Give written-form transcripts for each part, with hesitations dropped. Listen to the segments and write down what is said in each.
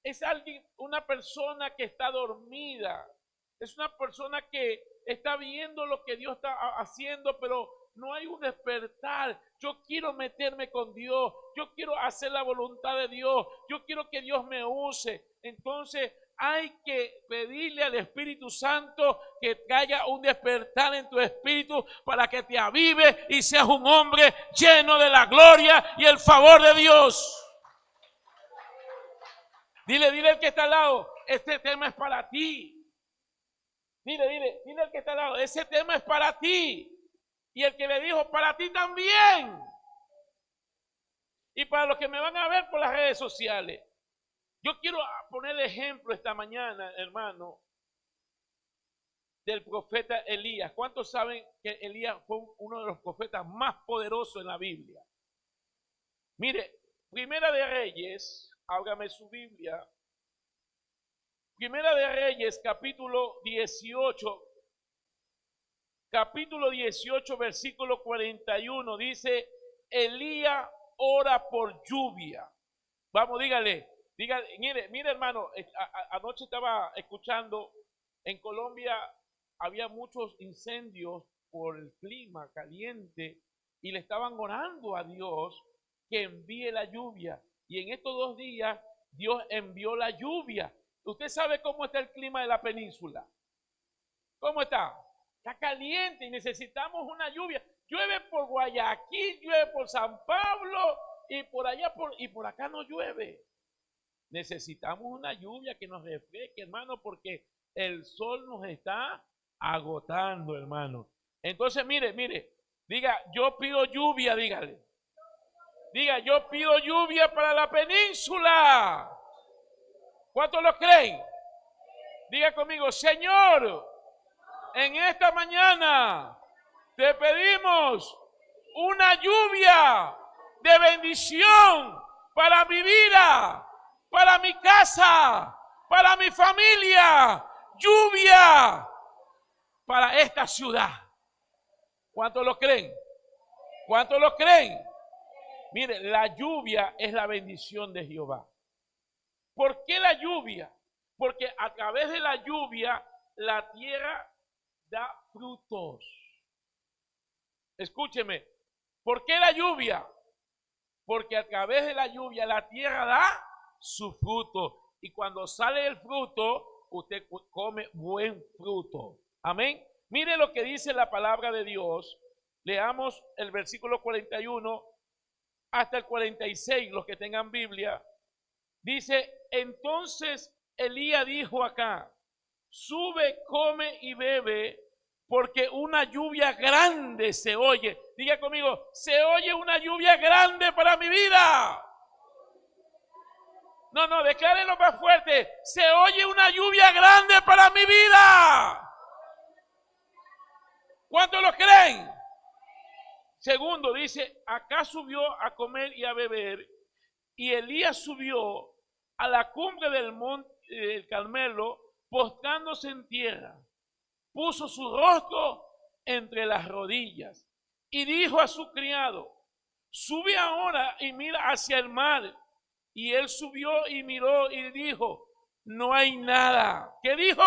es alguien, una persona que está dormida. Es una persona que está viendo lo que Dios está haciendo, pero no hay un despertar. Yo quiero meterme con Dios. Yo quiero hacer la voluntad de Dios. Yo quiero que Dios me use. Entonces hay que pedirle al Espíritu Santo que traiga un despertar en tu espíritu para que te avive y seas un hombre lleno de la gloria y el favor de Dios. Dile al que está al lado, este tema es para ti. Dile al que está al lado, ese tema es para ti. Y el que le dijo, para ti también. Y para los que me van a ver por las redes sociales. Yo quiero poner el ejemplo esta mañana, hermano, del profeta Elías. ¿Cuántos saben que Elías fue uno de los profetas más poderosos en la Biblia? Mire, Primera de Reyes, ábrame su Biblia. Primera de Reyes, capítulo 18, versículo 41, dice, Elías ora por lluvia. Vamos, dígale, mire hermano, anoche estaba escuchando, en Colombia había muchos incendios por el clima caliente y le estaban orando a Dios que envíe la lluvia. Y en estos 2 días Dios envió la lluvia. ¿Usted sabe cómo está el clima de la península? ¿Cómo está? Está caliente y necesitamos una lluvia. Llueve por Guayaquil, llueve por San Pablo y por allá y por acá no llueve. Necesitamos una lluvia que nos refresque, hermano, porque el sol nos está agotando, hermano. Entonces, mire, diga, yo pido lluvia, dígale. Diga, yo pido lluvia para la península. ¿Cuántos lo creen? Diga conmigo, Señor, en esta mañana te pedimos una lluvia de bendición para mi vida, para mi casa, para mi familia. Lluvia para esta ciudad. ¿Cuántos lo creen? ¿Cuántos lo creen? Mire, la lluvia es la bendición de Jehová. ¿Por qué la lluvia? Porque a través de la lluvia la tierra da frutos. Escúcheme, ¿por qué la lluvia? Porque a través de la lluvia la tierra da su fruto. Y cuando sale el fruto, usted come buen fruto. Amén. Mire lo que dice la palabra de Dios. Leamos el versículo 41 hasta el 46, los que tengan Biblia. Dice, entonces Elías dijo acá, sube, come y bebe, porque una lluvia grande se oye. Diga conmigo, se oye una lluvia grande para mi vida. No, declárenlo más fuerte. Se oye una lluvia grande para mi vida. ¿Cuántos lo creen? Segundo, dice, acá subió a comer y a beber, y Elías subió a la cumbre del monte del Carmelo, postrándose en tierra, puso su rostro entre las rodillas y dijo a su criado, sube ahora y mira hacia el mar. Y él subió y miró y dijo, no hay nada. ¿Qué dijo?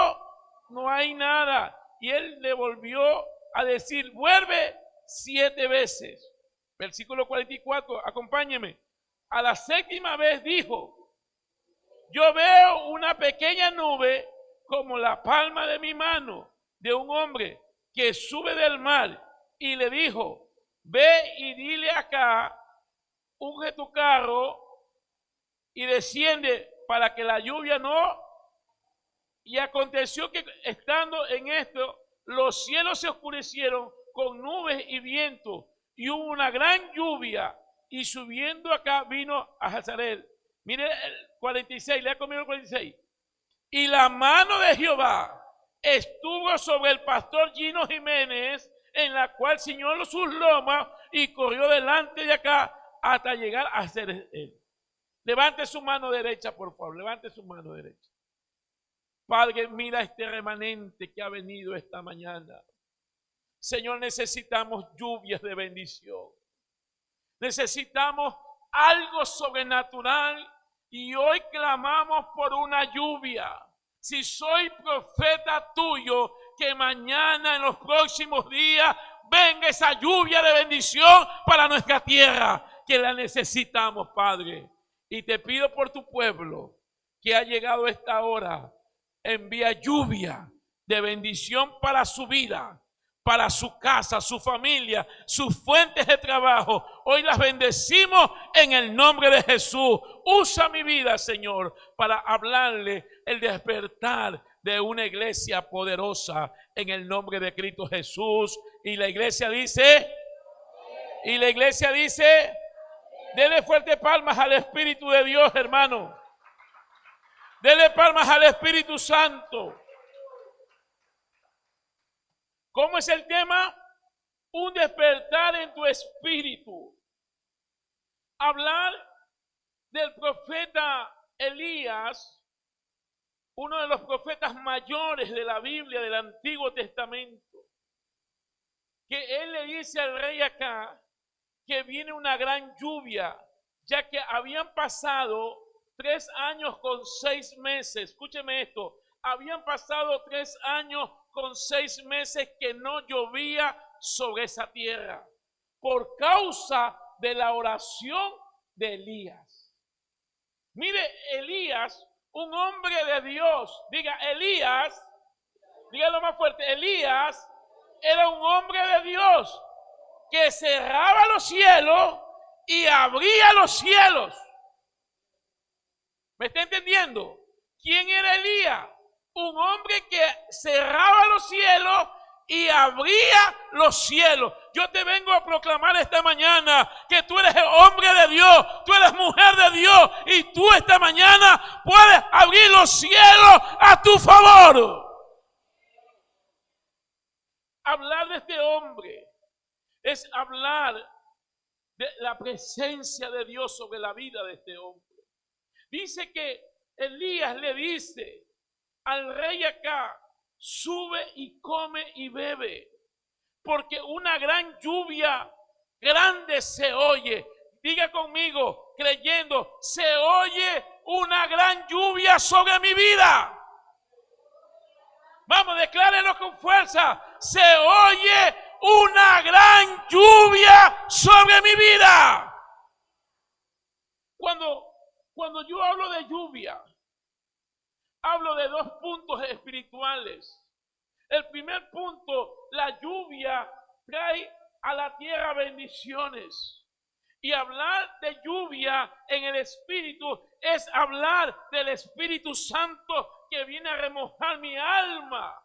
No hay nada. Y él le volvió a decir, vuelve 7 veces. Versículo 44, acompáñeme. A la 7ª vez dijo, yo veo una pequeña nube como la palma de mi mano de un hombre que sube del mar. Y le dijo, ve y dile acá, unge tu carro y desciende para que la lluvia no. Y aconteció que estando en esto, los cielos se oscurecieron con nubes y viento, y hubo una gran lluvia, y subiendo acá vino a Hazael. Mire el 46, lea conmigo el 46. Y la mano de Jehová estuvo sobre el pastor Gino Jiménez, en la cual ciñó sus lomas y corrió delante de acá hasta llegar a Hazael. Levante su mano derecha, por favor, levante su mano derecha. Padre, mira este remanente que ha venido esta mañana. Señor, necesitamos lluvias de bendición. Necesitamos algo sobrenatural Y hoy clamamos por una lluvia. Si soy profeta tuyo, que mañana en los próximos días venga esa lluvia de bendición para nuestra tierra, que la necesitamos, Padre. Y te pido por tu pueblo que ha llegado esta hora, envía lluvia de bendición para su vida, para su casa, su familia, sus fuentes de trabajo. Hoy las bendecimos en el nombre de Jesús. Usa mi vida, Señor, para hablarle el despertar de una iglesia poderosa en el nombre de Cristo Jesús. Y la iglesia dice, dele fuerte palmas al Espíritu de Dios, hermano. Dele palmas al Espíritu Santo. ¿Cómo es el tema? Un despertar en tu espíritu. Hablar del profeta Elías, uno de los profetas mayores de la Biblia del Antiguo Testamento, que él le dice al rey Acab que viene una gran lluvia, ya que habían pasado 3 años con 6 meses. Escúcheme esto, habían pasado 3 años con 6 meses que no llovía sobre esa tierra por causa de la oración de Elías. Mire, Elías, un hombre de Dios, diga Elías, dígalo más fuerte, Elías era un hombre de Dios que cerraba los cielos y abría los cielos. ¿Me está entendiendo? ¿Quién era Elías? Un hombre que cerraba los cielos y abría los cielos. Yo te vengo a proclamar esta mañana que tú eres el hombre de Dios, tú eres mujer de Dios, y tú esta mañana puedes abrir los cielos a tu favor. Hablar de este hombre es hablar de la presencia de Dios sobre la vida de este hombre. Dice que Elías le dice al rey Acab, sube y come y bebe, porque una gran lluvia grande se oye. Diga conmigo, creyendo, se oye una gran lluvia sobre mi vida. Vamos, declárenlo con fuerza. Se oye una gran lluvia sobre mi vida. Cuando yo hablo de lluvia, hablo de 2 puntos espirituales. El primer punto, la lluvia trae a la tierra bendiciones. Y hablar de lluvia en el Espíritu es hablar del Espíritu Santo que viene a remojar mi alma,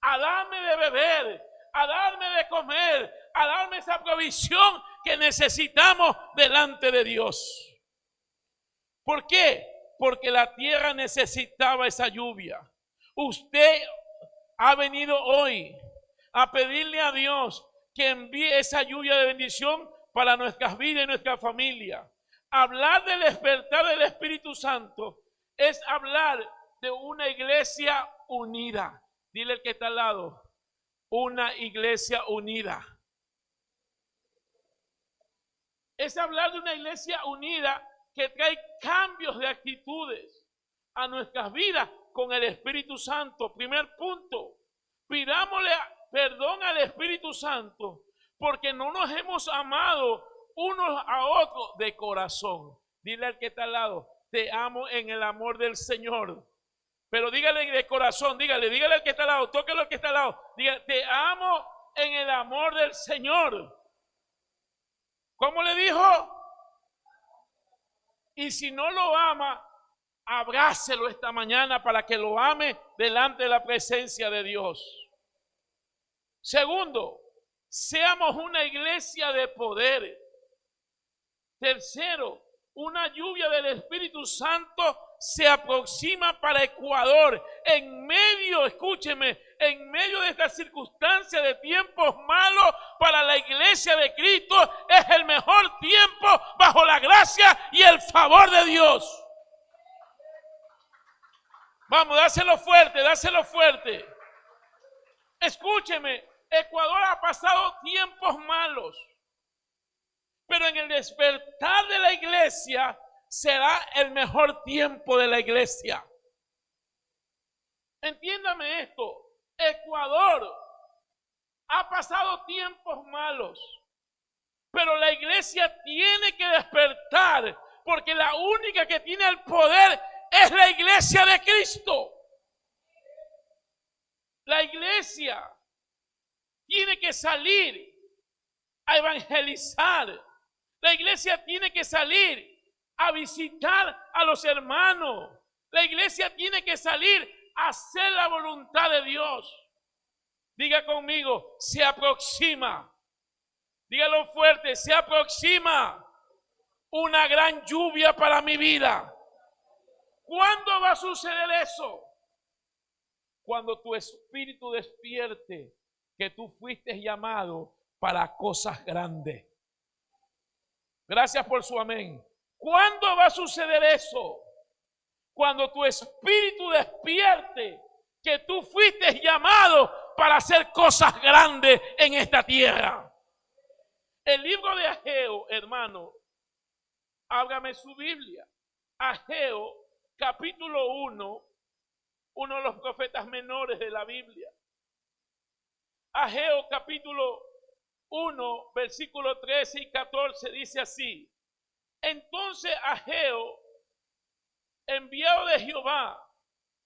a darme de beber, a darme de comer, a darme esa provisión que necesitamos delante de Dios. ¿Por qué? Porque la tierra necesitaba esa lluvia. Usted ha venido hoy a pedirle a Dios que envíe esa lluvia de bendición para nuestras vidas y nuestra familia. Hablar del despertar del Espíritu Santo es hablar de una iglesia unida. Dile al que está al lado, una iglesia unida. Es hablar de una iglesia unida que trae cambios de actitudes a nuestras vidas con el Espíritu Santo. Primer punto, pidámosle perdón al Espíritu Santo porque no nos hemos amado unos a otros de corazón. Dile al que está al lado, te amo en el amor del Señor. Pero dígale de corazón, dígale al que está al lado, tóquelo al que está al lado. Dígale, te amo en el amor del Señor. ¿Cómo le dijo? Y si no lo ama, abrácelo esta mañana para que lo ame delante de la presencia de Dios. Segundo, seamos una iglesia de poder. Tercero, una lluvia del Espíritu Santo se aproxima para Ecuador. En medio, escúcheme, en medio de esta circunstancia de tiempos malos para la iglesia de Cristo, es el mejor tiempo bajo la gracia y el favor de Dios. Vamos, dáselo fuerte, dáselo fuerte. Escúcheme, Ecuador ha pasado tiempos malos, pero en el despertar de la iglesia será el mejor tiempo de la iglesia. Entiéndame esto, Ecuador ha pasado tiempos malos, pero la iglesia tiene que despertar, porque la única que tiene el poder es la iglesia de Cristo. La iglesia tiene que salir a evangelizar. La iglesia tiene que salir a visitar a los hermanos. La iglesia tiene que salir a hacer la voluntad de Dios. Diga conmigo, se aproxima. Dígalo fuerte, se aproxima una gran lluvia para mi vida. ¿Cuándo va a suceder eso? Cuando tu espíritu despierte que tú fuiste llamado para cosas grandes. Gracias por su amén. ¿Cuándo va a suceder eso? Cuando tu espíritu despierte que tú fuiste llamado para hacer cosas grandes en esta tierra. El libro de Ageo, hermano, ábrame su Biblia. Ageo, capítulo 1, uno de los profetas menores de la Biblia. Ageo, capítulo 1, versículo 13 y 14, dice así: entonces Ageo, enviado de Jehová,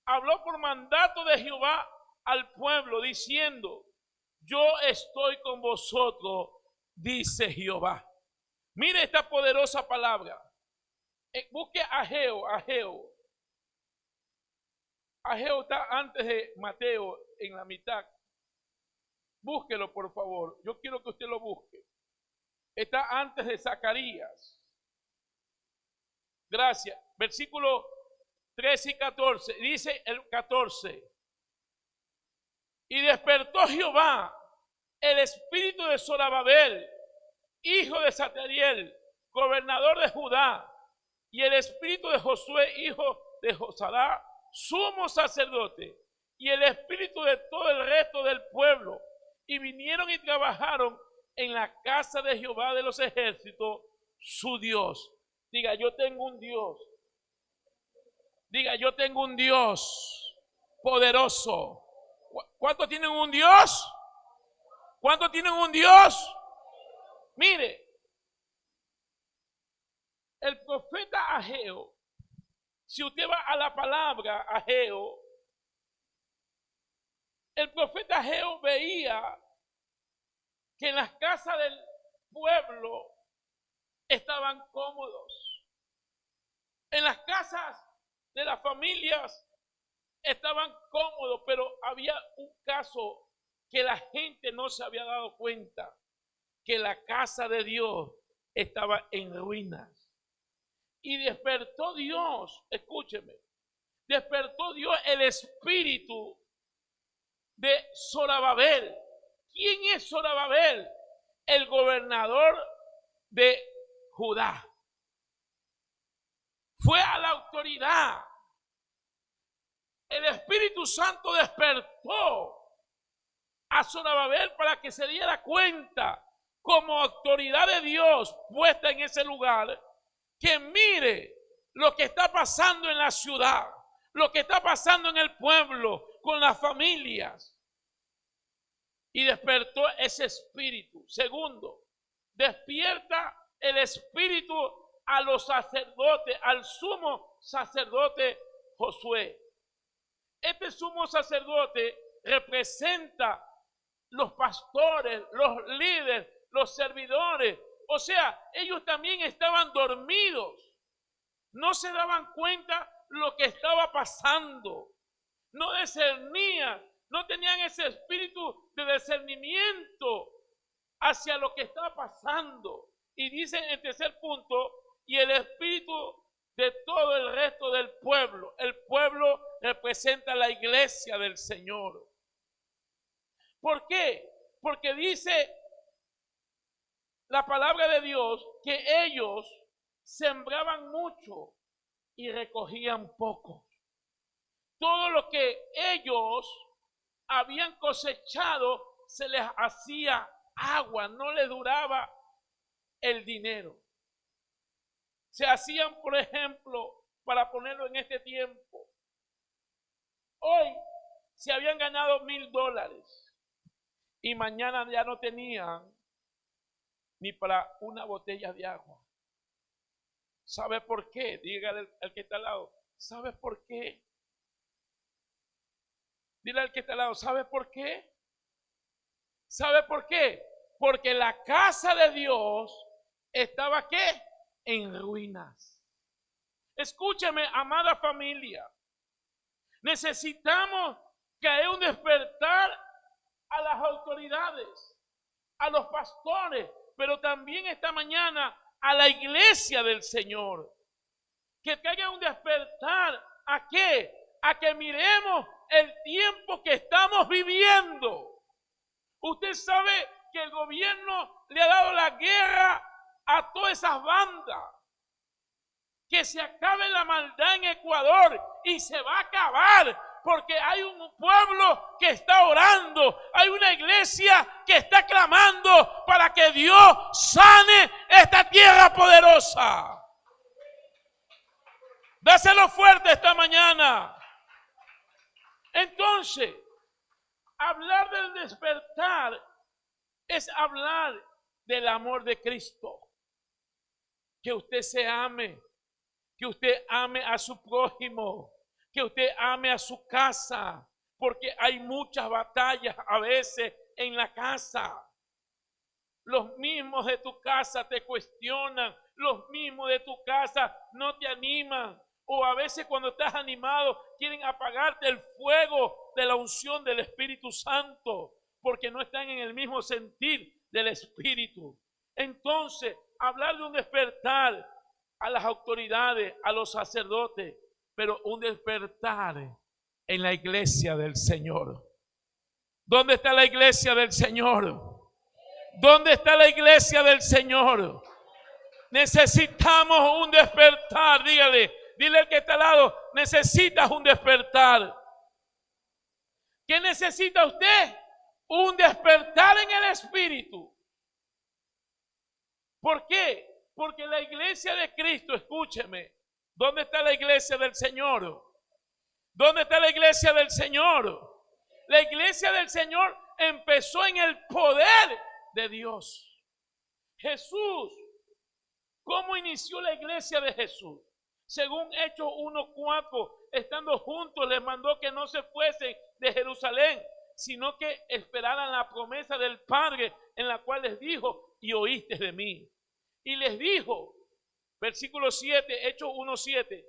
habló por mandato de Jehová al pueblo, diciendo: yo estoy con vosotros, dice Jehová. Mire esta poderosa palabra. Busque Ageo. Ageo está antes de Mateo, en la mitad. Búsquelo, por favor. Yo quiero que usted lo busque. Está antes de Zacarías. Gracias. Versículo 13 y 14. Dice el 14. Y despertó Jehová el espíritu de Zorobabel, hijo de Salatiel, gobernador de Judá, y el espíritu de Josué, hijo de Josadá, sumo sacerdote, y el espíritu de todo el resto del pueblo, y vinieron y trabajaron en la casa de Jehová de los ejércitos, su Dios. Diga, yo tengo un Dios. Diga, yo tengo un Dios poderoso. ¿Cuántos tienen un Dios? ¿Cuántos tienen un Dios? Mire, el profeta Ageo, si usted va a la palabra Ageo, el profeta Ageo veía que en las casas del pueblo estaban cómodos. En las casas de las familias estaban cómodos, pero había un caso que la gente no se había dado cuenta, que la casa de Dios estaba en ruinas. Y despertó Dios, escúcheme, despertó Dios el espíritu de Zorobabel. ¿Quién es Zorobabel? El gobernador de Judá. Fue a la autoridad. El Espíritu Santo despertó a Zorobabel para que se diera cuenta, como autoridad de Dios puesta en ese lugar, que mire lo que está pasando en la ciudad, lo que está pasando en el pueblo, con las familias. Y despertó ese espíritu. Segundo, despierta el espíritu a los sacerdotes, al sumo sacerdote Josué. Este sumo sacerdote representa los pastores, los líderes, los servidores. O sea, ellos también estaban dormidos. No se daban cuenta lo que estaba pasando. No discernían, no tenían ese espíritu de discernimiento hacia lo que estaba pasando. Y dice en el tercer punto, y el espíritu de todo el resto del pueblo. El pueblo representa la iglesia del Señor. ¿Por qué? Porque dice la palabra de Dios que ellos sembraban mucho y recogían poco. Todo lo que ellos habían cosechado se les hacía agua, no les duraba el dinero. se hacían, por ejemplo, para ponerlo en este tiempo. Hoy se habían ganado $1,000 y mañana ya no tenían ni para una botella de agua. ¿Sabe por qué? Dígale al que está al lado, ¿sabe por qué? Dile al que está al lado, ¿sabe por qué? ¿Sabe por qué? Porque la casa de Dios estaba ¿qué? En ruinas. Escúcheme, amada familia. Necesitamos que haya un despertar a las autoridades, a los pastores, pero también esta mañana a la iglesia del Señor. Que haya un despertar ¿a qué? A que miremos el tiempo que estamos viviendo. Usted sabe que el gobierno le ha dado la guerra a todas esas bandas. Que se acabe la maldad en Ecuador y se va a acabar porque hay un pueblo que está orando, hay una iglesia que está clamando para que Dios sane esta tierra poderosa. Dáselo fuerte esta mañana. Entonces, hablar del despertar es hablar del amor de Cristo. Que usted se ame, que usted ame a su prójimo, que usted ame a su casa, porque hay muchas batallas a veces en la casa. Los mismos de tu casa te cuestionan, los mismos de tu casa no te animan, o a veces cuando estás animado quieren apagarte el fuego de la unción del Espíritu Santo, porque no están en el mismo sentir del Espíritu. Entonces, hablar de un despertar a las autoridades, a los sacerdotes, pero un despertar en la iglesia del Señor. ¿Dónde está la iglesia del Señor? ¿Dónde está la iglesia del Señor? Necesitamos un despertar. Dile al que está al lado, necesitas un despertar. ¿Qué necesita usted? Un despertar en el Espíritu. ¿Por qué? Porque la iglesia de Cristo, escúcheme, ¿dónde está la iglesia del Señor? ¿Dónde está la iglesia del Señor? La iglesia del Señor empezó en el poder de Dios. Jesús, ¿cómo inició la iglesia de Jesús? Según Hechos 1:4, estando juntos, les mandó que no se fuesen de Jerusalén, sino que esperaran la promesa del Padre, en la cual les dijo, y oíste de mí. Y les dijo, versículo 7, Hechos 1:7,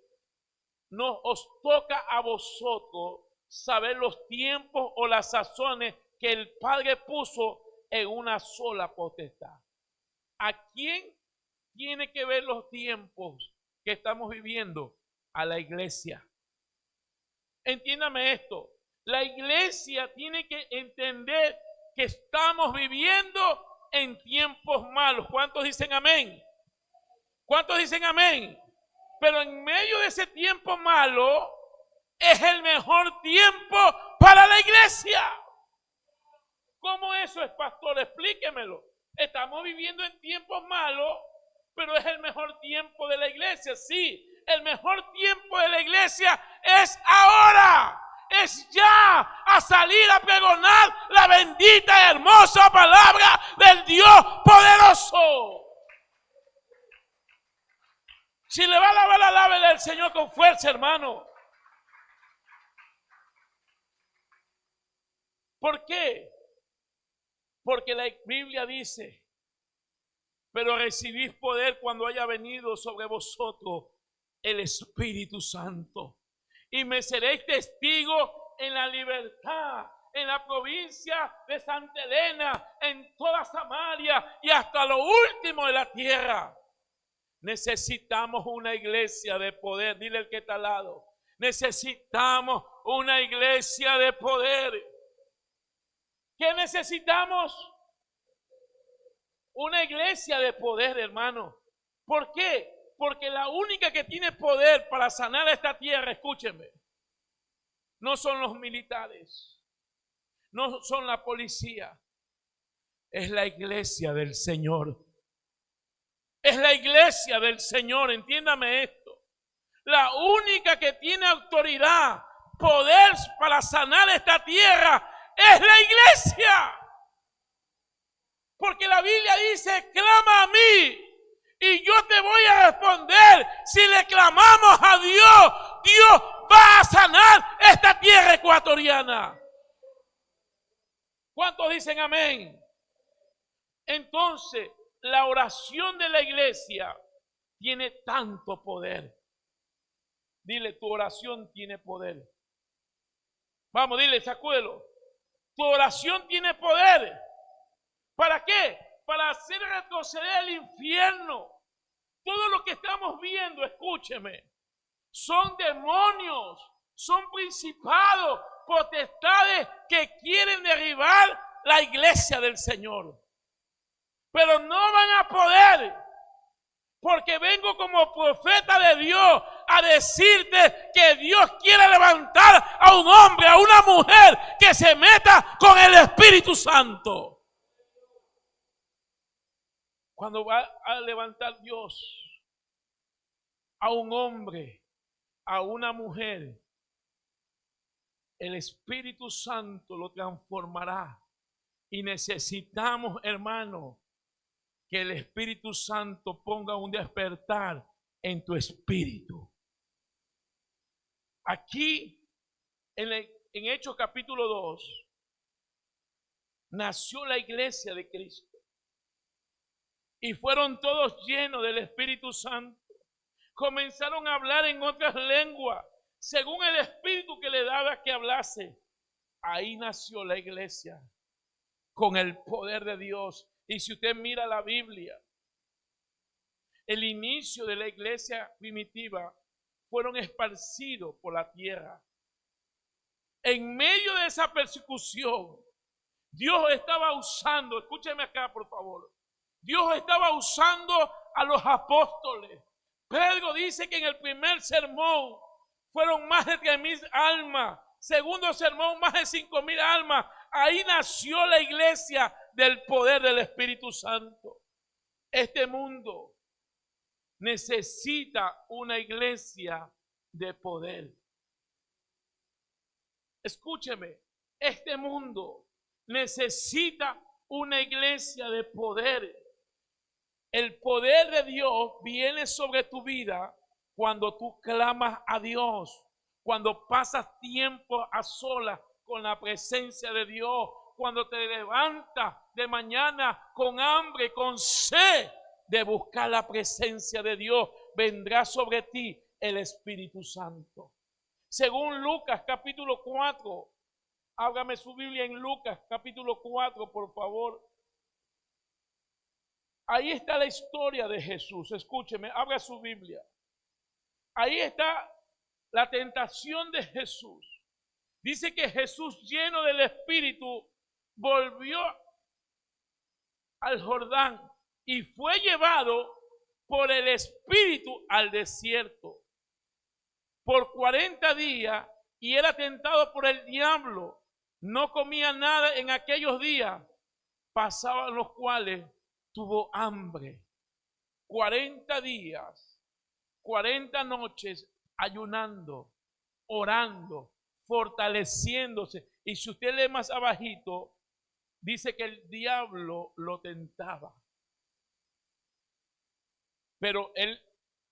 no os toca a vosotros saber los tiempos o las sazones que el Padre puso en una sola potestad. ¿A quién tiene que ver los tiempos que estamos viviendo? A la iglesia. Entiéndame esto. La iglesia tiene que entender que estamos viviendo en tiempos malos. ¿Cuántos dicen amén? ¿Cuántos dicen amén? Pero en medio de ese tiempo malo es el mejor tiempo para la iglesia. ¿Cómo eso es, pastor? Explíquemelo. Estamos viviendo en tiempos malos, pero es el mejor tiempo de la iglesia. Sí, el mejor tiempo de la iglesia es ahora. Es ya a salir a pregonar la bendita y hermosa palabra del Dios poderoso. Si le va a lavar, lávele al Señor con fuerza, hermano. ¿Por qué? Porque la Biblia dice, pero recibís poder cuando haya venido sobre vosotros el Espíritu Santo. Y me seréis testigo en la libertad, en la provincia de Santa Elena, en toda Samaria y hasta lo último de la tierra. Necesitamos una iglesia de poder. Dile al que está al lado. Necesitamos una iglesia de poder. ¿Qué necesitamos? Una iglesia de poder, hermano. ¿Por qué? Porque la única que tiene poder para sanar esta tierra, escúchenme, no son los militares, no son la policía, es la iglesia del Señor. es la iglesia del Señor. Entiéndame esto. La única que tiene autoridad, poder para sanar esta tierra es la iglesia. Porque la Biblia dice, clama a mí y yo te voy a responder. Si le clamamos a Dios, Dios va a sanar esta tierra ecuatoriana. ¿Cuántos dicen amén? Entonces, la oración de la iglesia tiene tanto poder. Dile, tu oración tiene poder. Vamos, dile, sacúdelo. Tu oración tiene poder. ¿Para qué? Para hacer retroceder el infierno. Todo lo que estamos viendo, escúcheme, son demonios, son principados, potestades que quieren derribar la iglesia del Señor. Pero no van a poder, porque vengo como profeta de Dios a decirte que Dios quiere levantar a un hombre, a una mujer que se meta con el Espíritu Santo. Cuando va a levantar Dios a un hombre, a una mujer, el Espíritu Santo lo transformará. Y necesitamos, hermano, que el Espíritu Santo ponga un despertar en tu espíritu. Aquí, en Hechos capítulo 2, nació la iglesia de Cristo. Y fueron todos llenos del Espíritu Santo. Comenzaron a hablar en otras lenguas, según el Espíritu que le daba que hablase. Ahí nació la iglesia, con el poder de Dios. Y si usted mira la Biblia, el inicio de la iglesia primitiva fueron esparcidos por la tierra. En medio de esa persecución, Dios estaba usando, escúcheme acá por favor, Dios estaba usando a los apóstoles. Pedro dice que en el primer sermón fueron más de 3,000 almas. Segundo sermón, más de 5,000 almas. Ahí nació la iglesia del poder del Espíritu Santo. Este mundo necesita una iglesia de poder. Escúcheme, este mundo necesita una iglesia de poder. El poder de Dios viene sobre tu vida cuando tú clamas a Dios, cuando pasas tiempo a solas con la presencia de Dios, cuando te levantas de mañana con hambre, con sed de buscar la presencia de Dios, vendrá sobre ti el Espíritu Santo. Según Lucas capítulo 4, ábrame su Biblia en Lucas capítulo 4, por favor. Ahí está la historia de Jesús. Escúcheme, abra su Biblia. Ahí está la tentación de Jesús. Dice que Jesús, lleno del Espíritu, volvió al Jordán y fue llevado por el Espíritu al desierto por 40 días y era tentado por el diablo. No comía nada en aquellos días, pasaban los cuales tuvo hambre. 40 días, 40 noches ayunando, orando, fortaleciéndose. Y si usted lee más abajito, dice que el diablo lo tentaba. Pero él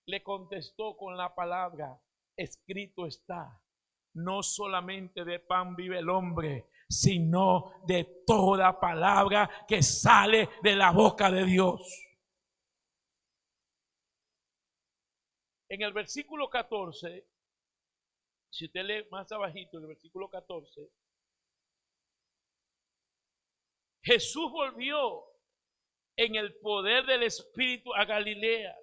le contestó con la palabra, escrito está, no solamente de pan vive el hombre, sino de toda palabra que sale de la boca de Dios. En el versículo 14, si usted lee más abajito, el versículo 14, Jesús volvió en el poder del Espíritu a Galilea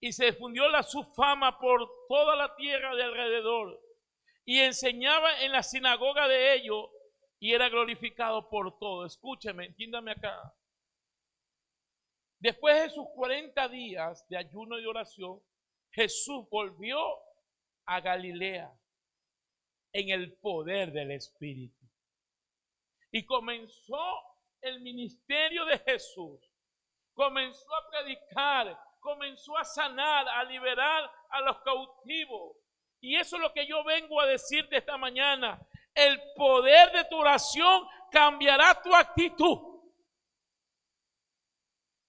y se difundió su fama por toda la tierra de alrededor y enseñaba en la sinagoga de ellos y era glorificado por todo. Escúcheme, entiéndame acá. Después de sus 40 días de ayuno y oración, Jesús volvió a Galilea en el poder del Espíritu. Y comenzó el ministerio de Jesús comenzó a predicar, comenzó a sanar, a liberar a los cautivos. Y eso es lo que yo vengo a decirte esta mañana. El poder de tu oración cambiará tu actitud.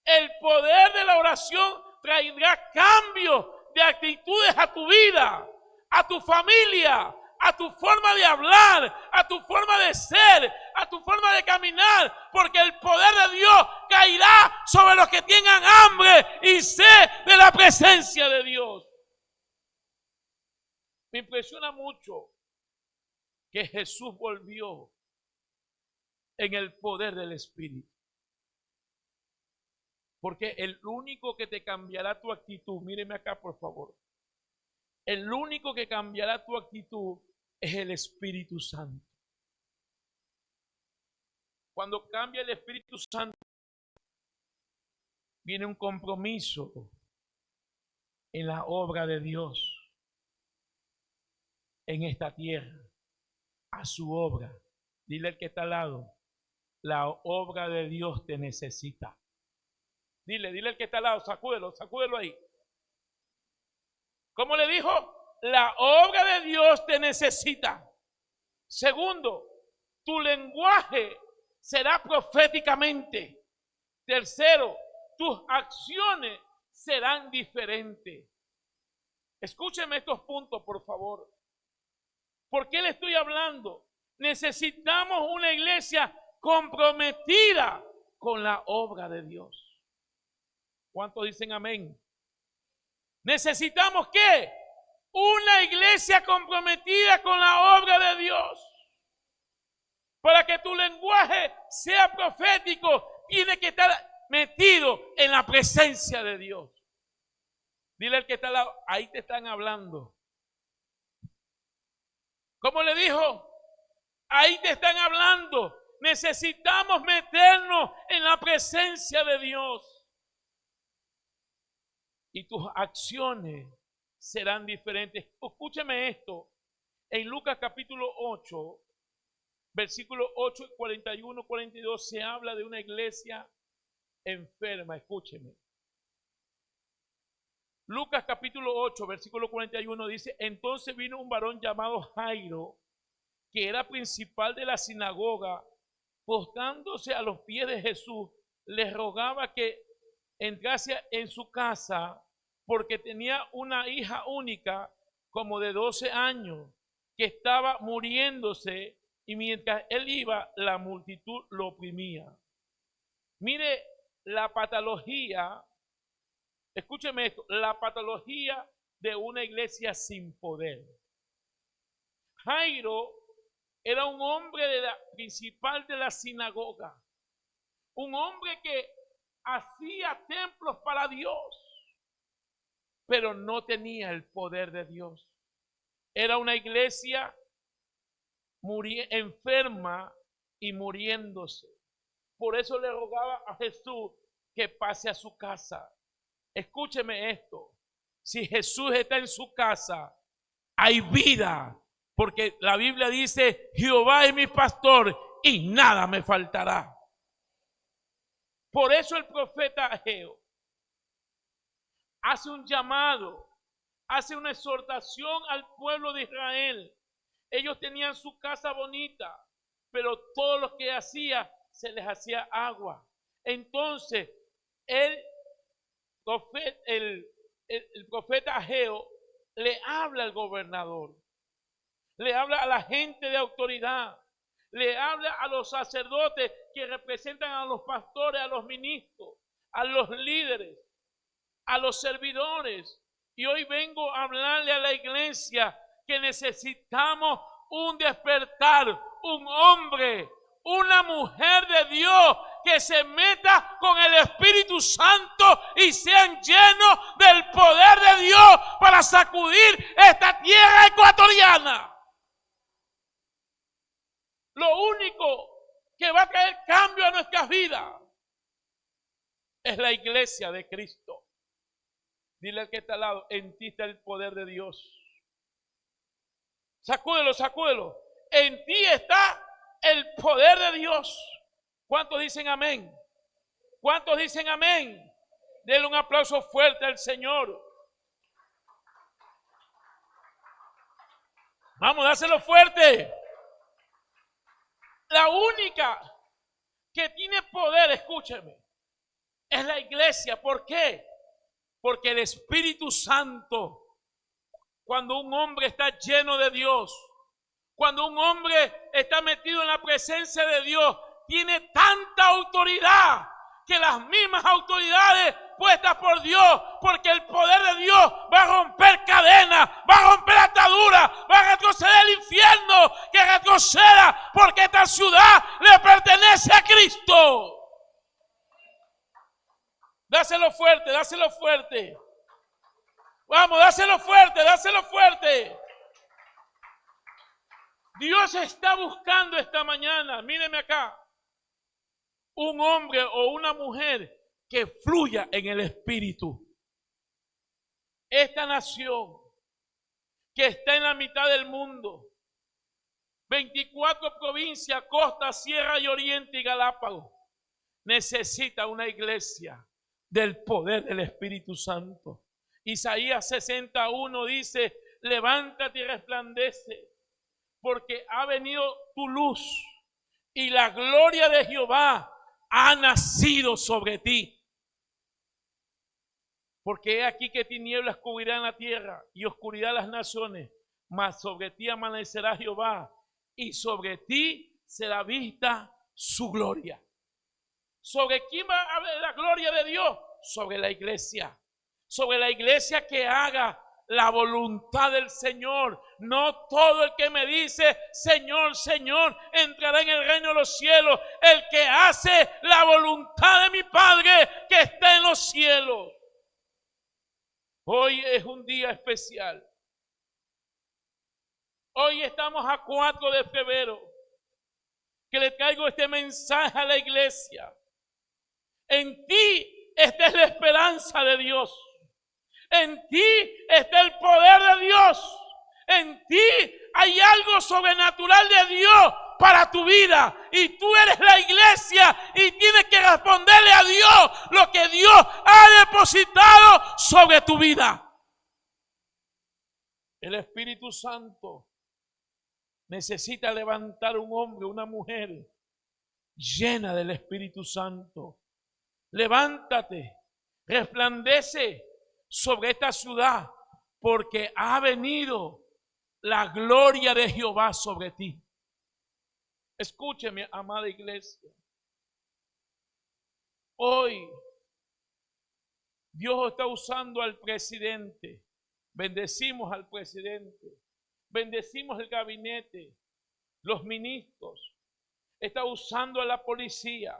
El poder de la oración traerá cambios de actitudes a tu vida, a tu familia, a tu forma de hablar, a tu forma de ser, a tu forma de caminar, porque el poder de Dios caerá sobre los que tengan hambre y sed de la presencia de Dios. Me impresiona mucho que Jesús volvió en el poder del Espíritu. Porque el único que te cambiará tu actitud, míreme acá por favor, el único que cambiará tu actitud es el Espíritu Santo. Cuando cambia el Espíritu Santo, viene un compromiso en la obra de Dios en esta tierra, a su obra. Dile al que está al lado, la obra de Dios te necesita. Dile al que está al lado, sacúdelo ahí. ¿Cómo le dijo? La obra de Dios te necesita. Segundo, tu lenguaje será proféticamente. Tercero, tus acciones serán diferentes. Escúcheme estos puntos, por favor. ¿Por qué le estoy hablando? Necesitamos una iglesia comprometida con la obra de Dios. ¿Cuántos dicen amén? ¿Necesitamos qué? Una iglesia comprometida con la obra de Dios. Para que tu lenguaje sea profético, tiene que estar metido en la presencia de Dios. Dile al que está al lado, ahí te están hablando. ¿Cómo le dijo? Ahí te están hablando. Necesitamos meternos en la presencia de Dios. Y tus acciones serán diferentes. Escúcheme esto. En Lucas capítulo 8, versículo 8, 41, 42, se habla de una iglesia enferma. Escúcheme. Lucas capítulo 8, versículo 41 dice, entonces vino un varón llamado Jairo, que era principal de la sinagoga, postrándose a los pies de Jesús, le rogaba que entrase en su casa, porque tenía una hija única, como de 12 años, que estaba muriéndose, y mientras él iba, la multitud lo oprimía. Mire la patología, escúcheme esto, la patología de una iglesia sin poder. Jairo era un hombre principal de la sinagoga, un hombre que hacía templos para Dios, pero no tenía el poder de Dios. Era una iglesia enferma y muriéndose. Por eso le rogaba a Jesús que pase a su casa. Escúcheme esto. Si Jesús está en su casa, hay vida. Porque la Biblia dice, Jehová es mi pastor y nada me faltará. Por eso el profeta Ageo hace un llamado, hace una exhortación al pueblo de Israel. Ellos tenían su casa bonita, pero todo lo que hacía, se les hacía agua. Entonces, el profeta Ageo le habla al gobernador, le habla a la gente de autoridad, le habla a los sacerdotes que representan a los pastores, a los ministros, a los líderes, a los servidores. Y hoy vengo a hablarle a la iglesia que necesitamos un despertar, un hombre, una mujer de Dios que se meta con el Espíritu Santo y sean llenos del poder de Dios para sacudir esta tierra ecuatoriana. Lo único que va a traer cambio a nuestras vidas es la iglesia de Cristo. Dile al que está al lado, en ti está el poder de Dios. Sacúdelo, sacúdelo. En ti está el poder de Dios. ¿Cuántos dicen amén? ¿Cuántos dicen amén? Denle un aplauso fuerte al Señor. Vamos, dáselo fuerte. La única que tiene poder, escúcheme, es la iglesia. ¿Por qué? Porque el Espíritu Santo, cuando un hombre está lleno de Dios, cuando un hombre está metido en la presencia de Dios, tiene tanta autoridad que las mismas autoridades puestas por Dios, porque el poder de Dios va a romper cadenas, va a romper ataduras, va a retroceder el infierno, que retroceda, porque esta ciudad le pertenece a Cristo. Dáselo fuerte, dáselo fuerte. Vamos, dáselo fuerte, dáselo fuerte. Dios está buscando esta mañana, míreme acá, un hombre o una mujer que fluya en el Espíritu. Esta nación que está en la mitad del mundo, 24 provincias, costa, sierra y oriente y Galápagos, necesita una iglesia del poder del Espíritu Santo. Isaías 61 dice: levántate y resplandece, porque ha venido tu luz y la gloria de Jehová ha nacido sobre ti. Porque he aquí que tinieblas cubrirán la tierra y oscuridad las naciones, mas sobre ti amanecerá Jehová y sobre ti será vista su gloria. ¿Sobre quién va a haber la gloria de Dios? Sobre la iglesia. Sobre la iglesia que haga la voluntad del Señor. No todo el que me dice Señor, Señor entrará en el reino de los cielos. El que hace la voluntad de mi Padre que está en los cielos. Hoy es un día especial. Hoy estamos a 4 de febrero. Que le traigo este mensaje a la iglesia. En ti esta es la esperanza de Dios. En ti está el poder de Dios. En ti hay algo sobrenatural de Dios para tu vida. Y tú eres la iglesia y tienes que responderle a Dios lo que Dios ha depositado sobre tu vida. El Espíritu Santo necesita levantar un hombre, una mujer llena del Espíritu Santo. Levántate, resplandece sobre esta ciudad, porque ha venido la gloria de Jehová sobre ti. Escúcheme, amada iglesia. Hoy Dios está usando al presidente. Bendecimos al presidente. Bendecimos el gabinete, los ministros. Está usando a la policía.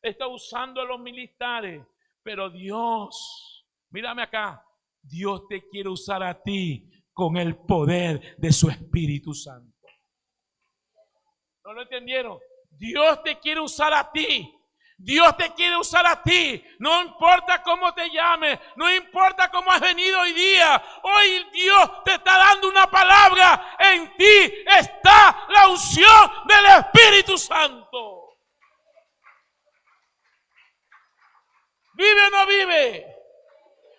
Está usando a los militares. Pero Dios, mírame acá, Dios te quiere usar a ti con el poder de su Espíritu Santo. ¿No lo entendieron? Dios te quiere usar a ti. Dios te quiere usar a ti. No importa cómo te llames, no importa cómo has venido hoy día. Hoy Dios te está dando una palabra. En ti está la unción del Espíritu Santo. ¿Vive o no vive?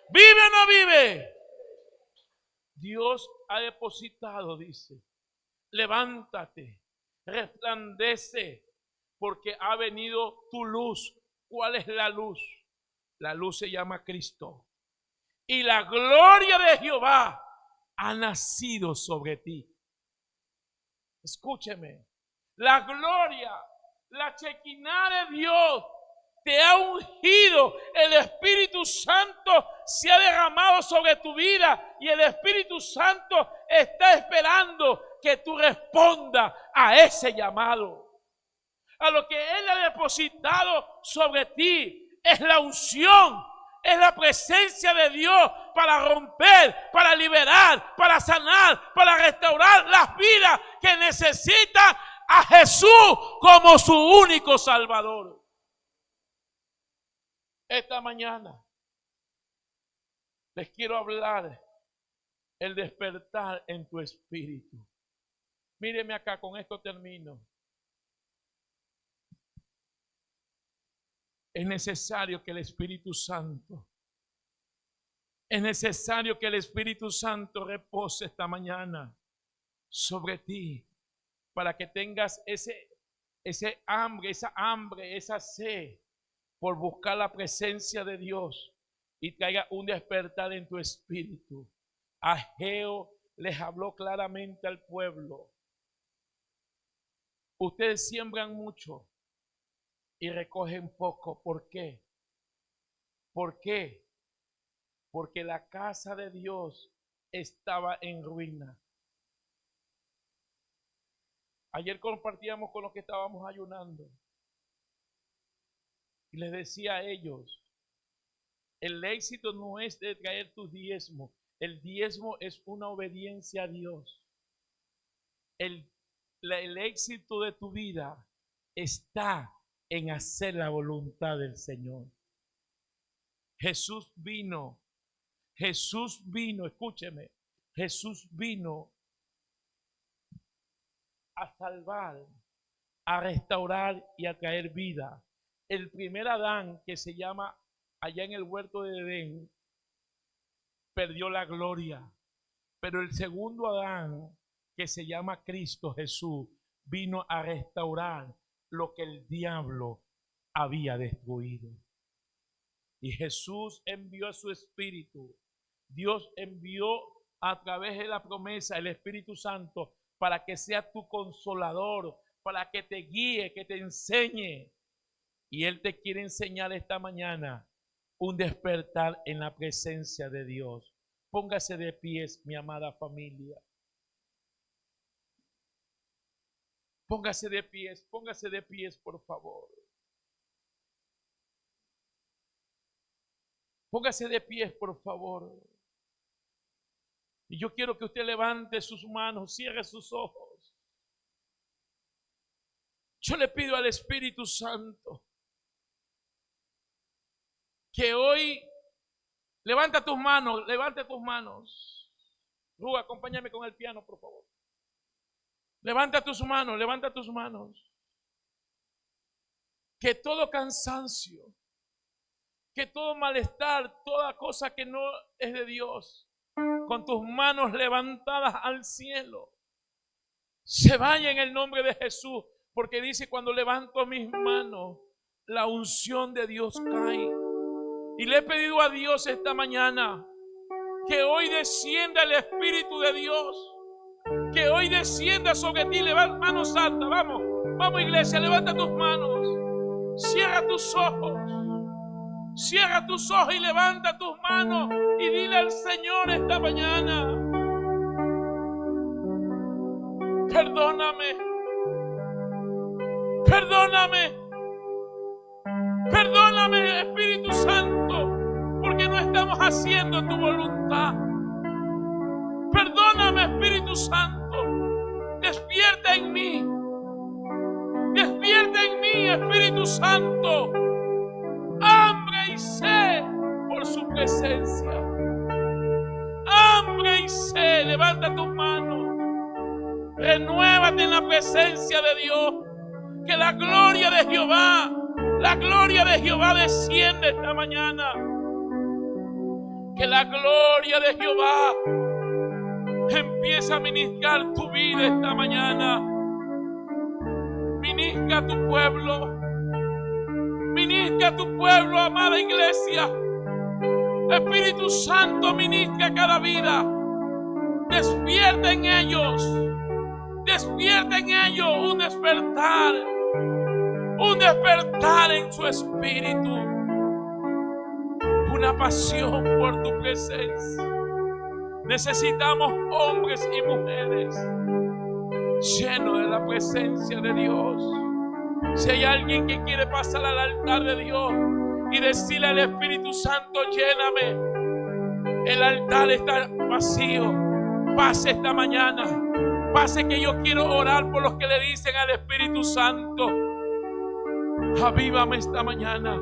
¿Vive o no vive? Dios ha depositado, dice, levántate, resplandece, porque ha venido tu luz. ¿Cuál es la luz? La luz se llama Cristo. Y la gloria de Jehová ha nacido sobre ti. Escúcheme, la gloria, la chequina de Dios te ha ungido. El Espíritu Santo se ha derramado sobre tu vida y el Espíritu Santo está esperando que tú respondas a ese llamado. A lo que Él ha depositado sobre ti es la unción, es la presencia de Dios para romper, para liberar, para sanar, para restaurar las vidas que necesitan a Jesús como su único Salvador. Esta mañana les quiero hablar el despertar en tu espíritu. Míreme acá, con esto termino. Es necesario que el Espíritu Santo, es necesario que el Espíritu Santo repose esta mañana sobre ti, para que tengas esa hambre, esa sed por buscar la presencia de Dios y traiga un despertar en tu espíritu. Ageo les habló claramente al pueblo: ustedes siembran mucho y recogen poco. ¿Por qué? ¿Por qué? Porque la casa de Dios estaba en ruina. Ayer compartíamos con los que estábamos ayunando y les decía a ellos: el éxito no es de traer tu diezmo, el diezmo es una obediencia a Dios. El éxito de tu vida está en hacer la voluntad del Señor. Jesús vino, escúcheme, Jesús vino a salvar, a restaurar y a traer vida. El primer Adán, que se llama allá en el huerto de Edén, perdió la gloria, pero el segundo Adán, que se llama Cristo Jesús, vino a restaurar lo que el diablo había destruido. Y Jesús envió a su Espíritu. Dios envió a través de la promesa el Espíritu Santo para que sea tu consolador, para que te guíe, que te enseñe. Y Él te quiere enseñar esta mañana un despertar en la presencia de Dios. Póngase de pies, mi amada familia. Póngase de pies, por favor. Póngase de pies, por favor. Y yo quiero que usted levante sus manos, cierre sus ojos. Yo le pido al Espíritu Santo que hoy levanta tus manos, levante tus manos. Ruga, acompáñame con el piano, por favor. Levanta tus manos, levanta tus manos. Que todo cansancio, que todo malestar, toda cosa que no es de Dios, con tus manos levantadas al cielo, se vaya en el nombre de Jesús, porque dice: cuando levanto mis manos, la unción de Dios cae. Y le he pedido a Dios esta mañana que hoy descienda el Espíritu de Dios, que hoy descienda sobre ti. Levanta manos altas, vamos iglesia, levanta tus manos, cierra tus ojos. Cierra tus ojos y levanta tus manos y dile al Señor esta mañana: perdóname, perdóname, perdóname, Espíritu Santo, porque no estamos haciendo tu voluntad. Perdóname, Espíritu Santo, despierta en mí, Espíritu Santo, hambre y sed por su presencia. Hambre y sed. Levanta tus manos. Renuévate en la presencia de Dios. Que la gloria de Jehová desciende esta mañana. Que la gloria de Jehová empieza a ministrar tu vida esta mañana. Ministra a tu pueblo. Ministra a tu pueblo, amada iglesia. Espíritu Santo, ministra cada vida. Despierta en ellos un despertar en su espíritu, una pasión por tu presencia. Necesitamos hombres y mujeres llenos de la presencia de Dios. Si hay alguien que quiere pasar al altar de Dios y decirle al Espíritu Santo: lléname, el altar está vacío, pase esta mañana, pase, que yo quiero orar por los que le dicen al Espíritu Santo: avívame esta mañana,